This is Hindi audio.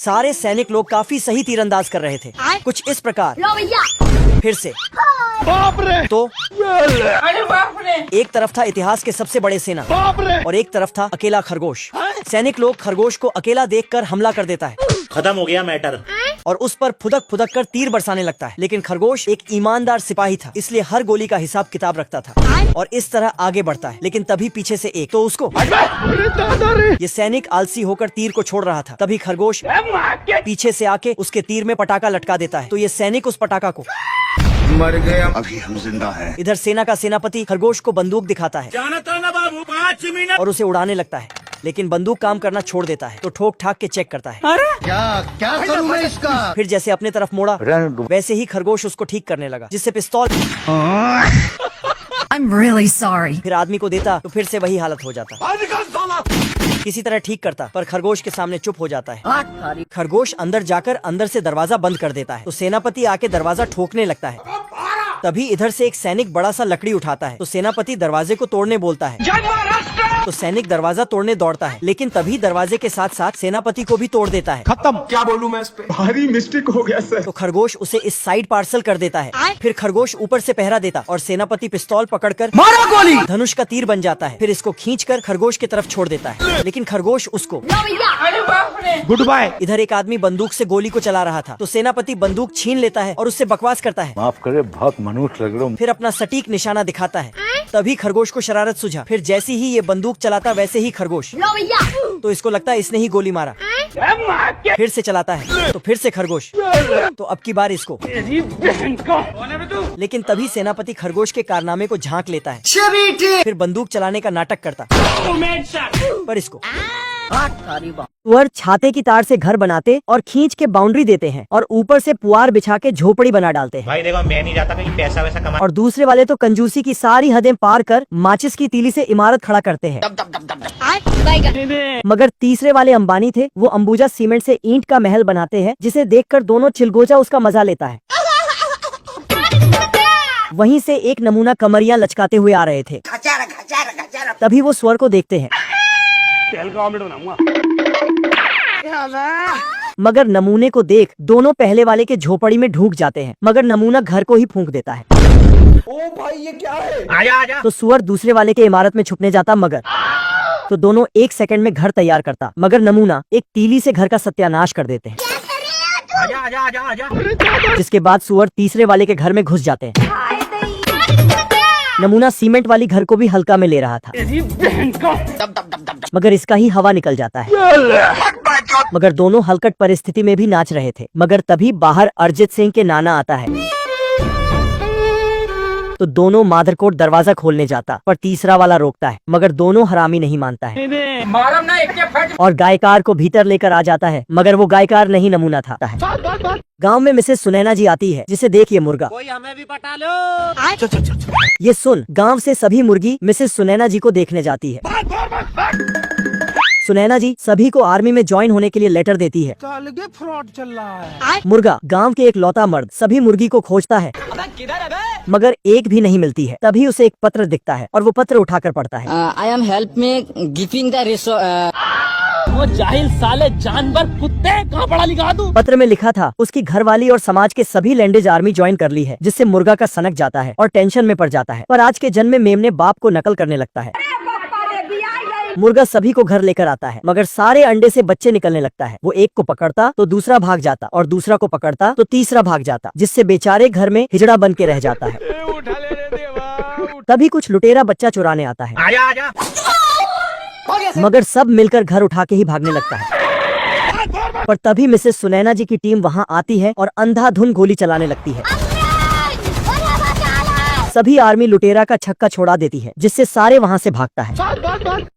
सारे सैनिक लोग काफी सही तीरंदाज कर रहे थे, कुछ इस प्रकार। फिर से बाप रे! तो अरे बाप रे! एक तरफ था इतिहास के सबसे बड़े सेना बाप रे! और एक तरफ था अकेला खरगोश। सैनिक लोग खरगोश को अकेला देखकर हमला कर देता है, खत्म हो गया मैटर, और उस पर फुदक फुदक कर तीर बरसाने लगता है। लेकिन खरगोश एक ईमानदार सिपाही था, इसलिए हर गोली का हिसाब किताब रखता था और इस तरह आगे बढ़ता है। लेकिन तभी पीछे से एक तो उसको ये सैनिक आलसी होकर तीर को छोड़ रहा था, तभी खरगोश पीछे से आके उसके तीर में पटाखा लटका देता है। तो ये सैनिक उस पटाखा को मर गया, अभी हम जिंदा हैं। इधर सेना का सेनापति खरगोश को बंदूक दिखाता है बाबू 5 मिनट और उसे उड़ाने लगता है, लेकिन बंदूक काम करना छोड़ देता है। तो ठोक ठाक के चेक करता है। क्या करूं मैं इसका? फिर जैसे अपने तरफ मोड़ा वैसे ही खरगोश उसको ठीक करने लगा, जिससे पिस्तौल I'm really sorry. फिर आदमी को देता तो फिर से वही हालत हो जाता। किसी तरह ठीक करता पर खरगोश के सामने चुप हो जाता है। खरगोश अंदर जाकर अंदर से दरवाजा बंद कर देता है। तो सेनापति आके दरवाजा ठोकने लगता है। तभी इधर से एक सैनिक बड़ा सा लकड़ी उठाता है। तो सेनापति दरवाजे को तोड़ने बोलता है। तो सैनिक दरवाजा तोड़ने दौड़ता है, लेकिन तभी दरवाजे के साथ साथ सेनापति को भी तोड़ देता है। खत्म। क्या बोलूं मैं इस पे? भारी मिस्टेक हो गया सर। तो खरगोश उसे इस साइड पार्सल कर देता है। फिर खरगोश ऊपर से पहरा देता और सेनापति पिस्तौल पकड़कर मारा गोली। धनुष का तीर बन जाता है। फिर इसको खींचकर खरगोश की तरफ छोड़ देता है, लेकिन खरगोश उसको अरे बाप रे! Good bye. इधर एक आदमी बंदूक से गोली को चला रहा था, तो सेनापति बंदूक छीन लेता है और उससे बकवास करता है। माफ करे, बहुत मनुष्य लग रहा हूँ। फिर अपना सटीक निशाना दिखाता है। तभी खरगोश को शरारत सूझा। फिर जैसे ही ये बंदूक चलाता वैसे ही खरगोश, तो इसको लगता है इसने ही गोली मारा। फिर से चलाता है तो फिर से खरगोश, तो अब की बार इसको। लेकिन तभी सेनापति खरगोश के कारनामे को झांक लेता है। फिर बंदूक चलाने का नाटक करता पर इसको सुअर छाते की तार से घर बनाते और खींच के बाउंड्री देते हैं और ऊपर से पुआर बिछा के झोपड़ी बना डालते हैं। भाई देखो, मैं नहीं जाता कहीं पैसा वैसा कमा। और दूसरे वाले तो कंजूसी की सारी हदें पार कर माचिस की तीली से इमारत खड़ा करते हैं। मगर तीसरे वाले अंबानी थे, वो अंबुजा सीमेंट से ईंट का महल बनाते हैं, जिसे देखकर दोनों चिलगोजा उसका मजा लेता है। वहीं से एक नमूना कमरियां लचकाते हुए आ रहे थे। तभी वो स्वर को देखते हैं, तेल का ऑमलेट बनाऊंगा। मगर नमूने को देख दोनों पहले वाले के झोपड़ी में ढूक जाते हैं। मगर नमूना घर को ही फूंक देता है। ओ भाई ये क्या है? आजा आजा। तो सुअर दूसरे वाले के इमारत में छुपने जाता, मगर तो दोनों एक सेकंड में घर तैयार करता, मगर नमूना एक तीली से घर का सत्यानाश कर देते हैं। आजा आजा आजा आजा। जिसके बाद सुअर तीसरे वाले के घर में घुस जाते हैं। नमूना सीमेंट वाली घर को भी हल्का में ले रहा था, मगर इसका ही हवा निकल जाता है। मगर दोनों हलकट परिस्थिति में भी नाच रहे थे। मगर तभी बाहर अरिजीत सिंह के नाना आता है, तो दोनों माधरकोट दरवाजा खोलने जाता, पर तीसरा वाला रोकता है। मगर दोनों हरामी नहीं मानता है और गायकार को भीतर लेकर आ जाता है, मगर वो गायकार नहीं नमूना था। गांव में मिसेस सुनैना जी आती है, जिसे देख ये मुर्गा, कोई हमें भी पटा लो। ये सुन गांव से सभी मुर्गी मिसेस सुनैना जी को देखने जाती है। सुनैना जी सभी को आर्मी में ज्वाइन होने के लिए लेटर देती है। फ्रॉड चल रहा है। मुर्गा गांव के एक लौता मर्द सभी मुर्गी को खोजता है, मगर एक भी नहीं मिलती है। तभी उसे एक पत्र दिखता है और वो पत्र उठाकर पढ़ता है। आई एम हेल्प में गिविंग द वो जाहिल साले जानवर कुत्ते, कहाँ पढ़ा लिखा तू? पत्र में लिखा था उसकी घरवाली और समाज के सभी लैंडेज आर्मी ज्वाइन कर ली है, जिससे मुर्गा का सनक जाता है और टेंशन में पड़ जाता है। पर आज के जन्म में मेमने बाप को नकल करने लगता है। मुर्गा सभी को घर लेकर आता है, मगर सारे अंडे से बच्चे निकलने लगता है। वो एक को पकड़ता तो दूसरा भाग जाता और दूसरा को पकड़ता तो तीसरा भाग जाता, जिससे बेचारे घर में हिजड़ा बन के रह जाता है। तभी कुछ लुटेरा बच्चा चुराने आता है, आजा आजा। मगर सब मिलकर घर उठा के ही भागने लगता है। पर तभी मिसेस सुनैना जी की टीम वहाँ आती है और अंधाधुंध गोली चलाने लगती है। सभी आर्मी लुटेरा का छक्का छोड़ा देती है, जिससे सारे वहाँ से भागता है।